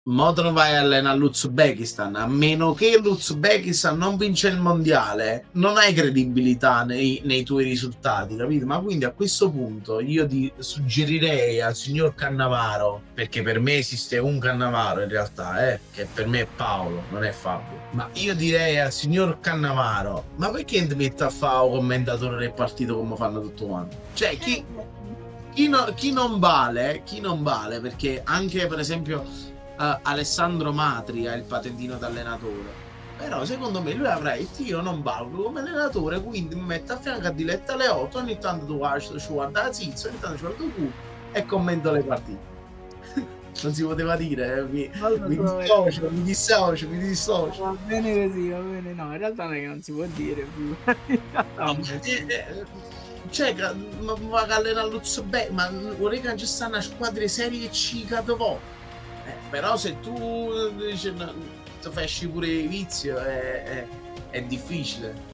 Mo te lo vai a allenà all'Uzbekistan, a meno che l'Uzbekistan non vince il mondiale, non hai credibilità nei tuoi risultati, capito? Ma quindi a questo punto io ti suggerirei al signor Cannavaro, perché per me esiste un Cannavaro in realtà, che per me è Paolo, non è Fabio. Ma io direi al signor Cannavaro, ma perché non ti metti a fare un commentatore del partito come fanno tutto quanto? Cioè, chi non vale, perché anche per esempio Alessandro Matri ha il patentino da allenatore. Però secondo me lui avrà il tiro non valgo come allenatore, quindi mi metto a fianco a Diletta Leotto, ogni tanto tu ci guarda la zizza, ogni tanto ci guardo tu e commento le partite. Non si poteva dire, Non lo mi so, dissocio, mi dissocio, mi dissocio. va bene così, va bene. No, in realtà non è che non si può dire, figurati. In realtà No, non è cioè, ma va a allenare l'Uzbek, ma vorrei che ci sta una squadra serie C dopo. Però se tu dici, no, ti fai pure i vizi è difficile.